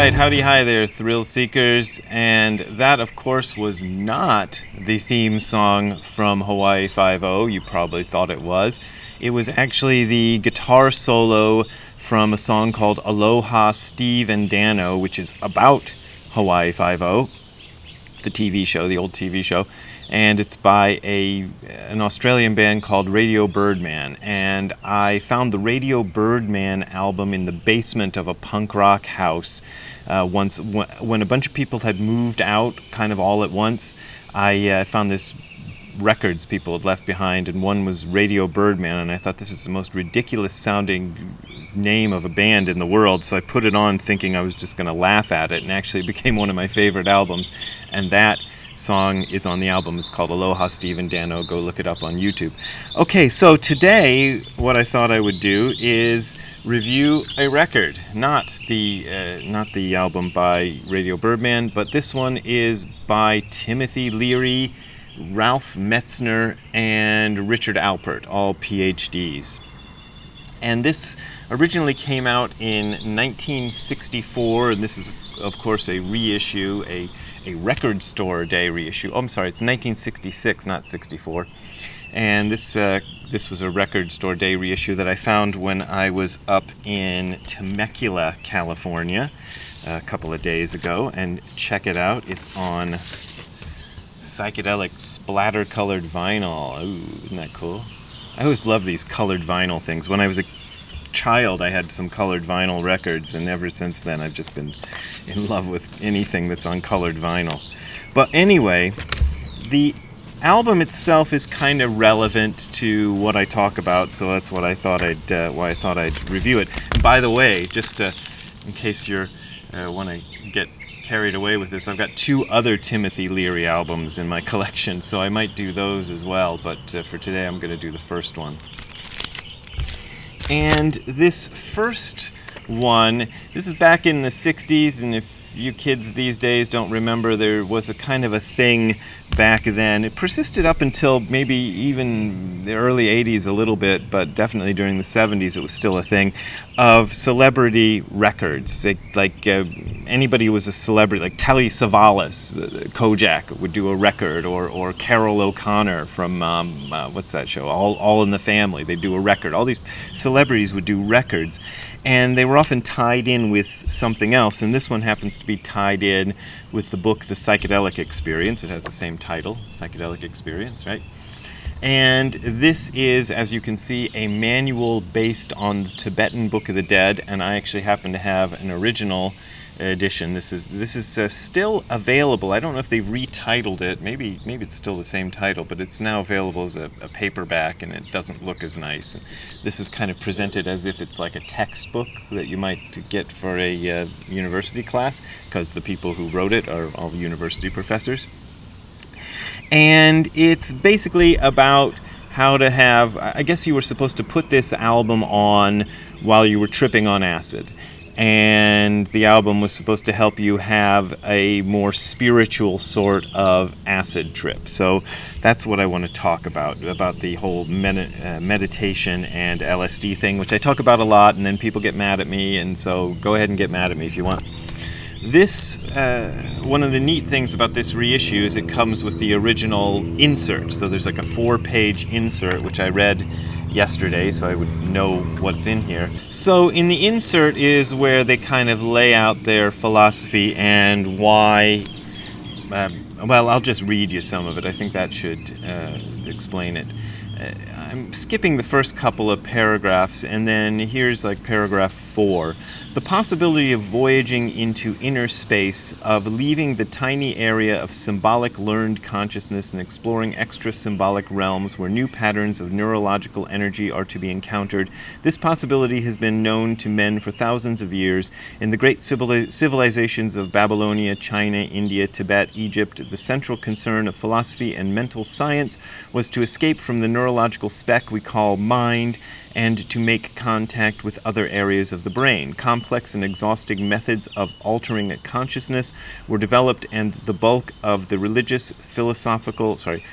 right, howdy hi there, thrill seekers, and that of course was not the theme song from Hawaii Five-0. You probably thought it was. It was actually the guitar solo from a song called Aloha Steve and Dano, which is about Hawaii Five-0, the TV show, the old TV show, and it's by an Australian band called Radio Birdman. And I found the Radio Birdman album in the basement of a punk rock house once when a bunch of people had moved out kind of all at once. I found this records people had left behind, and one was Radio Birdman, and I thought this is the most ridiculous sounding name of a band in the world, so I put it on thinking I was just going to laugh at it, and actually it became one of my favorite albums. And that song is on the album. It's called Aloha Steve and Dano. Go look it up on YouTube. Okay, so today what I thought I would do is review a record, not the album by Radio Birdman, but this one is by Timothy Leary, Ralph Metzner, and Richard Alpert, all PhDs. And this originally came out in 1964, and this is, of course, a reissue, a Record Store Day reissue. Oh, I'm sorry, it's 1966, not 64. And this was a Record Store Day reissue that I found when I was up in Temecula, California, a couple of days ago. And check it out, it's on psychedelic splatter-colored vinyl. Ooh, isn't that cool? I always love these colored vinyl things. When I was a child, I had some colored vinyl records, and ever since then I've just been in love with anything that's on colored vinyl. But anyway, the album itself is kind of relevant to what I talk about, so that's what I thought I'd review it. And by the way, just in case you want to get carried away with this, I've got two other Timothy Leary albums in my collection, so I might do those as well, but for today I'm going to do the first one. And this first one, this is back in the 60s, and if you kids these days don't remember, there was a kind of a thing back then. It persisted up until maybe even the early 80s a little bit, but definitely during the 70s it was still a thing, of celebrity records. Like anybody who was a celebrity, like Telly Savalas, Kojak would do a record, or Carol O'Connor from, what's that show, All in the Family, they'd do a record. All these celebrities would do records, and they were often tied in with something else, and this one happens to be tied in with the book The Psychedelic Experience. It has the same title, Psychedelic Experience, right? And this is, as you can see, a manual based on the Tibetan Book of the Dead, and I actually happen to have an original edition. This is still available. I don't know if they've retitled it. Maybe it's still the same title, but it's now available as a paperback, and it doesn't look as nice. This is kind of presented as if it's like a textbook that you might get for a university class, because the people who wrote it are all university professors. And it's basically about how to have, I guess you were supposed to put this album on while you were tripping on acid. And the album was supposed to help you have a more spiritual sort of acid trip. So that's what I want to talk about the whole meditation and LSD thing, which I talk about a lot, and then people get mad at me, and so go ahead and get mad at me if you want. This, one of the neat things about this reissue is it comes with the original insert. So there's like a 4-page insert, which I read yesterday, so I would know what's in here. So in the insert is where they kind of lay out their philosophy and why, well, I'll just read you some of it. I think that should explain it. I'm skipping the first couple of paragraphs, and then here's like paragraph 4. The possibility of voyaging into inner space, of leaving the tiny area of symbolic learned consciousness and exploring extra-symbolic realms where new patterns of neurological energy are to be encountered. This possibility has been known to men for thousands of years. In the great civilizations of Babylonia, China, India, Tibet, Egypt, the central concern of philosophy and mental science was to escape from the neurological speck we call mind and to make contact with other areas of the brain. Complex and exhausting methods of altering consciousness were developed, and the bulk of the religious,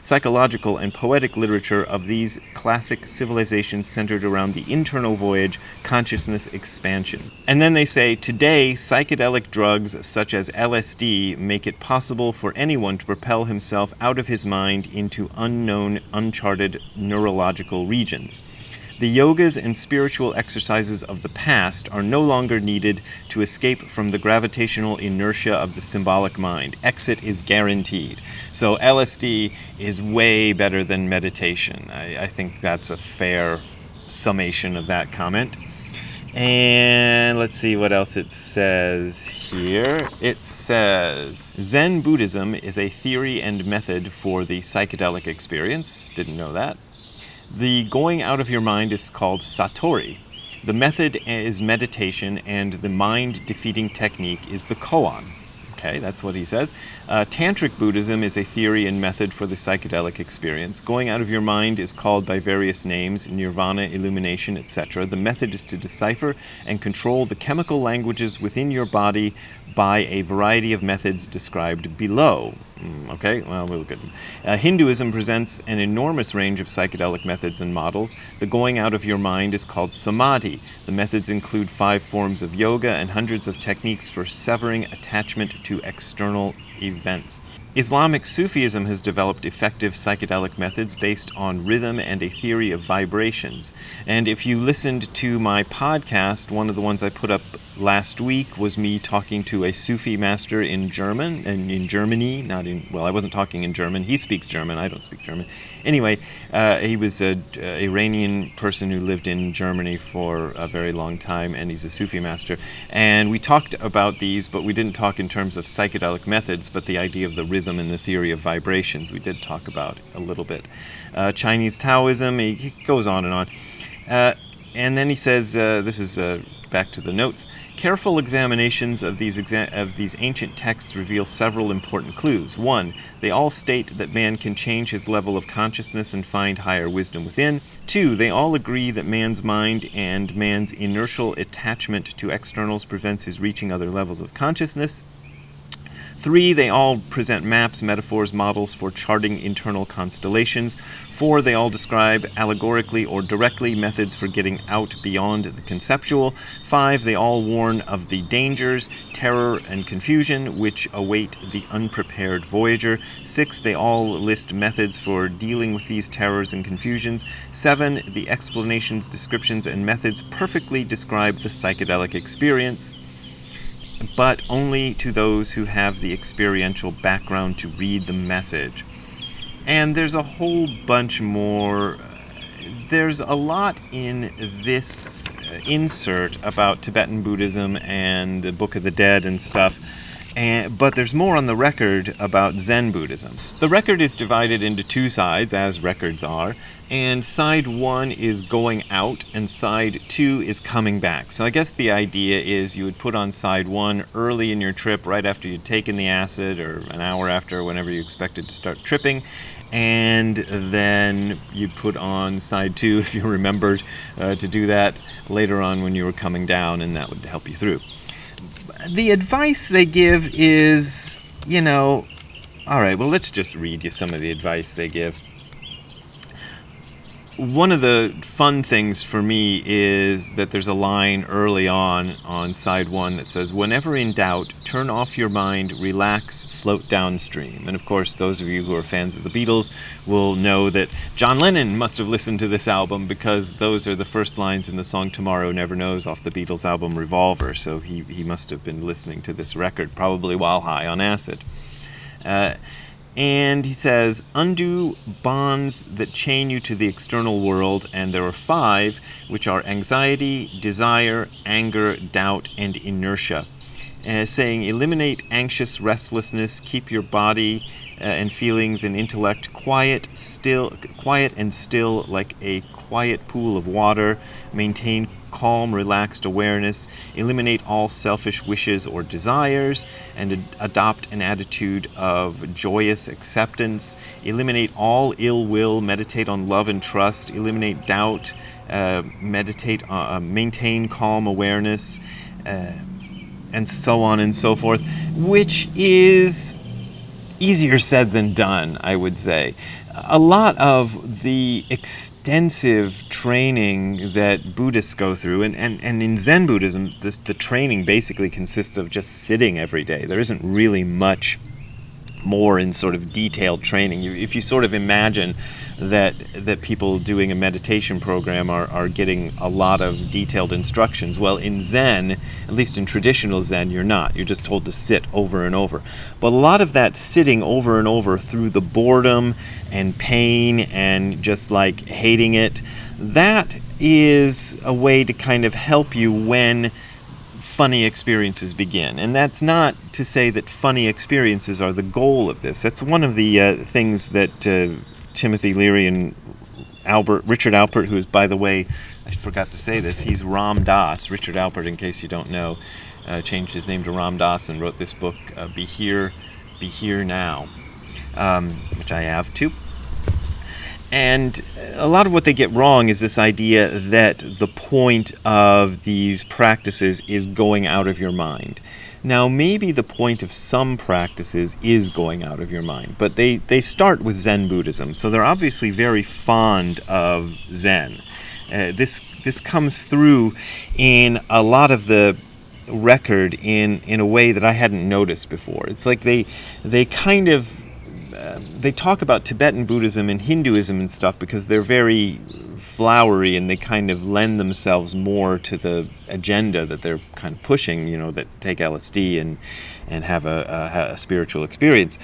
psychological, and poetic literature of these classic civilizations centered around the internal voyage, consciousness expansion. And then they say, today, psychedelic drugs such as LSD make it possible for anyone to propel himself out of his mind into unknown, uncharted neurological regions. The yogas and spiritual exercises of the past are no longer needed to escape from the gravitational inertia of the symbolic mind. Exit is guaranteed. So LSD is way better than meditation. I think that's a fair summation of that comment. And let's see what else it says here. It says, Zen Buddhism is a theory and method for the psychedelic experience. Didn't know that. The going out of your mind is called satori. The method is meditation, and the mind-defeating technique is the koan. Okay, that's what he says. Tantric Buddhism is a theory and method for the psychedelic experience. Going out of your mind is called by various names, nirvana, illumination, etc. The method is to decipher and control the chemical languages within your body by a variety of methods described below. Okay, well, we'll look at Hinduism presents an enormous range of psychedelic methods and models. The going out of your mind is called samadhi. The methods include 5 forms of yoga and hundreds of techniques for severing attachment to external events. Islamic Sufism has developed effective psychedelic methods based on rhythm and a theory of vibrations. And if you listened to my podcast, one of the ones I put up last week was me talking to a Sufi master in Germany, I wasn't talking in German. He speaks German. I don't speak German. Anyway, he was an Iranian person who lived in Germany for a very long time, and he's a Sufi master. And we talked about these, but we didn't talk in terms of psychedelic methods, but the idea of the rhythm and the theory of vibrations we did talk about a little bit. Chinese Taoism, he goes on and on. And then he says, this is back to the notes, careful examinations of these ancient texts reveal several important clues. 1, they all state that man can change his level of consciousness and find higher wisdom within. 2, they all agree that man's mind and man's inertial attachment to externals prevents his reaching other levels of consciousness. 3, they all present maps, metaphors, models for charting internal constellations. 4, they all describe allegorically or directly methods for getting out beyond the conceptual. 5, they all warn of the dangers, terror, and confusion which await the unprepared voyager. 6, they all list methods for dealing with these terrors and confusions. 7, the explanations, descriptions, and methods perfectly describe the psychedelic experience, but only to those who have the experiential background to read the message. And there's a whole bunch more. There's a lot in this insert about Tibetan Buddhism and the Book of the Dead and stuff. But there's more on the record about Zen Buddhism. The record is divided into 2 sides, as records are, and side 1 is going out, and side 2 is coming back. So I guess the idea is you would put on side 1 early in your trip, right after you'd taken the acid, or an hour after, whenever you expected to start tripping, and then you put on side 2, if you remembered to do that later on when you were coming down, and that would help you through. The advice they give is, all right, well, let's just read you some of the advice they give. One of the fun things for me is that there's a line early on side 1 that says, whenever in doubt, turn off your mind, relax, float downstream. And of course, those of you who are fans of the Beatles will know that John Lennon must have listened to this album, because those are the first lines in the song Tomorrow Never Knows off the Beatles album Revolver. So he must have been listening to this record, probably while high on acid. And he says, undo bonds that chain you to the external world, and there are 5, which are anxiety, desire, anger, doubt, and inertia. Saying, eliminate anxious restlessness, keep your body and feelings and intellect quiet and still like a quiet pool of water, maintain calm, relaxed awareness, eliminate all selfish wishes or desires, and adopt an attitude of joyous acceptance, eliminate all ill will, meditate on love and trust, eliminate doubt, maintain calm awareness, and so on and so forth, which is easier said than done, I would say. A lot of the extensive training that Buddhists go through, and in Zen Buddhism, the training basically consists of just sitting every day. There isn't really much more in sort of detailed training. If you sort of imagine that people doing a meditation program are getting a lot of detailed instructions, well, in Zen, at least in traditional Zen, you're not. You're just told to sit over and over. But a lot of that sitting over and over through the boredom and pain and just like hating it, that is a way to kind of help you when funny experiences begin. And that's not to say that funny experiences are the goal of this. That's one of the things that Timothy Leary and Richard Alpert, who is, by the way, I forgot to say this, he's Ram Dass. Richard Alpert, in case you don't know, changed his name to Ram Dass and wrote this book, Be Here Now, which I have too. And a lot of what they get wrong is this idea that the point of these practices is going out of your mind. Now, maybe the point of some practices is going out of your mind, but they start with Zen Buddhism, so they're obviously very fond of Zen. This comes through in a lot of the record in a way that I hadn't noticed before. It's like they kind of they talk about Tibetan Buddhism and Hinduism and stuff because they're very flowery and they kind of lend themselves more to the agenda that they're kind of pushing, that take LSD and have a spiritual experience.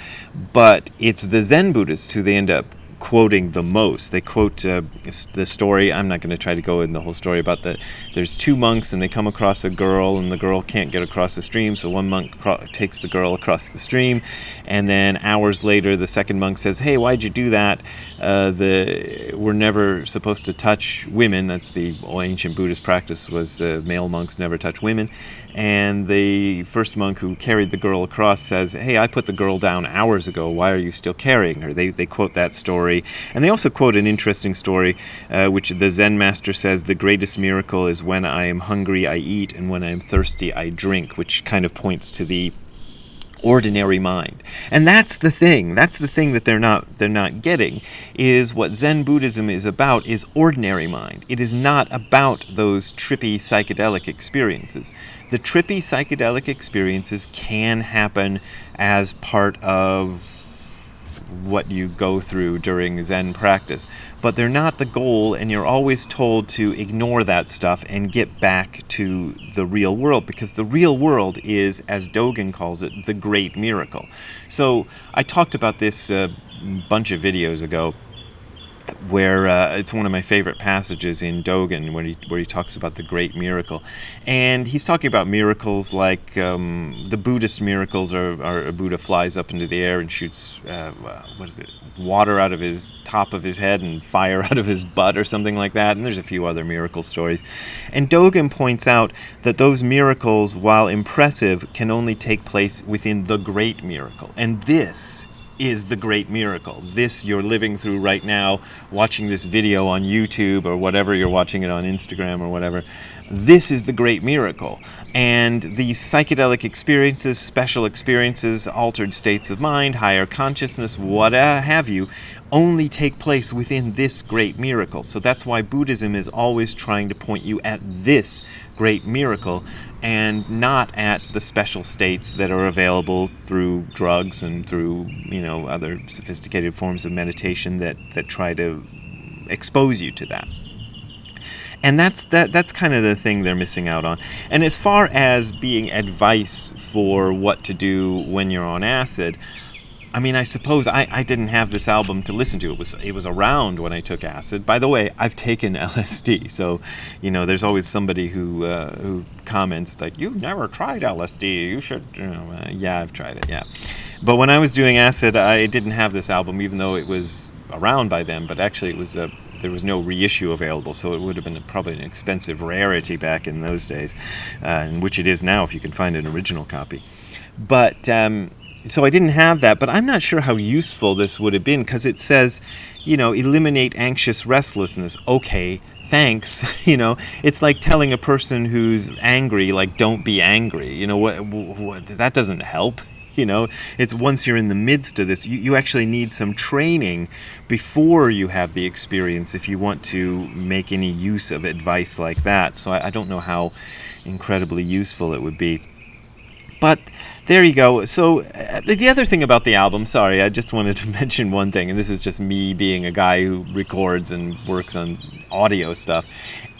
But it's the Zen Buddhists who they end up quoting the most. They quote the story, I'm not going to try to go in the whole story about there's two monks and they come across a girl and the girl can't get across the stream, so one monk takes the girl across the stream, and then hours later the second monk says, hey, why'd you do that? We're never supposed to touch women. That's the ancient Buddhist practice, was male monks never touch women. And the first monk who carried the girl across says, hey, I put the girl down hours ago. Why are you still carrying her? They quote that story. And they also quote an interesting story, which the Zen master says, the greatest miracle is when I am hungry, I eat, and when I am thirsty, I drink, which kind of points to the ordinary mind. And that's the thing that they're not getting, is what Zen Buddhism is about is ordinary mind. It is not about those trippy psychedelic experiences. The trippy psychedelic experiences can happen as part of what you go through during Zen practice, but they're not the goal, and you're always told to ignore that stuff and get back to the real world, because the real world is, as Dogen calls it, the great miracle. So I talked about this a bunch of videos ago, where it's one of my favorite passages in Dogen, where he talks about the great miracle. And he's talking about miracles like the Buddhist miracles are a Buddha flies up into the air and shoots, water out of his top of his head and fire out of his butt or something like that. And there's a few other miracle stories. And Dogen points out that those miracles, while impressive, can only take place within the great miracle. And this is the great miracle. This you're living through right now, watching this video on YouTube or whatever, you're watching it on Instagram or whatever. This is the great miracle. And these psychedelic experiences, special experiences, altered states of mind, higher consciousness, what have you, only take place within this great miracle. So that's why Buddhism is always trying to point you at this great miracle and not at the special states that are available through drugs and through, other sophisticated forms of meditation that try to expose you to that. And that's kind of the thing they're missing out on. And as far as being advice for what to do when you're on acid, I mean, I suppose I didn't have this album to listen to. It was around when I took acid. By the way, I've taken LSD, so there's always somebody who comments like, "You've never tried LSD. You should." Yeah, I've tried it. Yeah, but when I was doing acid, I didn't have this album, even though it was around by then. But actually, it was there was no reissue available, so it would have been probably an expensive rarity back in those days, which it is now if you can find an original copy. But so I didn't have that, but I'm not sure how useful this would have been, because it says, eliminate anxious restlessness. Okay, thanks. It's like telling a person who's angry, like, don't be angry. What that doesn't help. It's once you're in the midst of this, you actually need some training before you have the experience if you want to make any use of advice like that. So I don't know how incredibly useful it would be. But there you go. So the other thing about the album, sorry, I just wanted to mention one thing, and this is just me being a guy who records and works on audio stuff,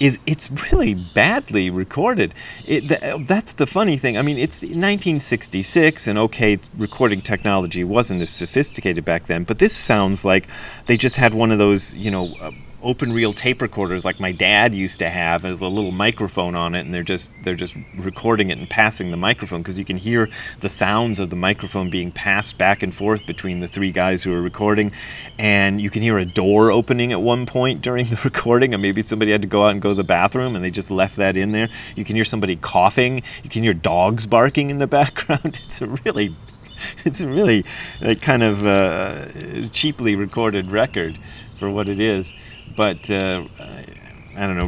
is it's really badly recorded. That's the funny thing. I mean, it's 1966, and okay, recording technology wasn't as sophisticated back then, but this sounds like they just had one of those, open reel tape recorders like my dad used to have. There's a little microphone on it, and they're just recording it and passing the microphone, because you can hear the sounds of the microphone being passed back and forth between the three guys who are recording, and you can hear a door opening at one point during the recording, and maybe somebody had to go out and go to the bathroom and they just left that in there. You can hear somebody coughing, you can hear dogs barking in the background. It's a really kind of cheaply recorded record for what it is. But I don't know.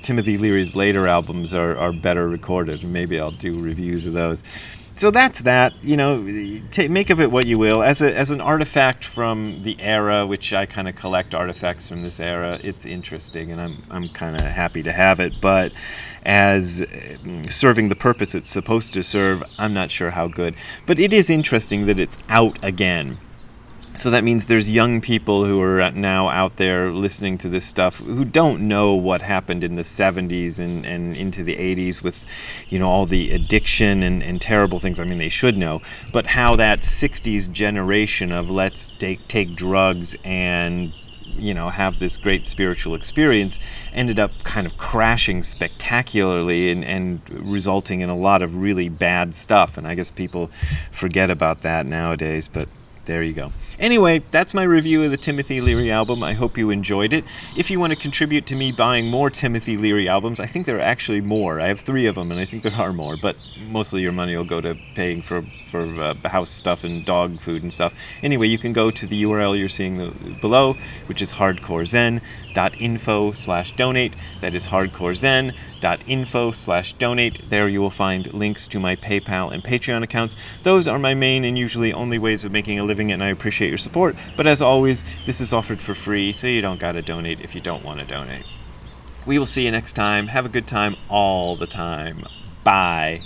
Timothy Leary's later albums are better recorded. Maybe I'll do reviews of those. So that's that. Make of it what you will. As an artifact from the era, which I kind of collect artifacts from this era, it's interesting, and I'm kind of happy to have it. But as serving the purpose it's supposed to serve, I'm not sure how good. But it is interesting that it's out again. So that means there's young people who are now out there listening to this stuff who don't know what happened in the 70s and into the 80s with, all the addiction and terrible things. I mean, they should know. But how that 60s generation of let's take drugs and, have this great spiritual experience ended up kind of crashing spectacularly and resulting in a lot of really bad stuff. And I guess people forget about that nowadays, but there you go. Anyway, that's my review of the Timothy Leary album. I hope you enjoyed it. If you want to contribute to me buying more Timothy Leary albums, I think there are actually more. I have 3 of them, and I think there are more, but mostly your money will go to paying for house stuff and dog food and stuff. Anyway, you can go to the URL you're seeing below, which is hardcorezen.info/donate. That is hardcorezen.info/donate. There you will find links to my PayPal and Patreon accounts. Those are my main and usually only ways of making a living, and I appreciate your support. But as always, this is offered for free, so you don't gotta donate if you don't want to donate. We will see you next time. Have a good time all the time. Bye.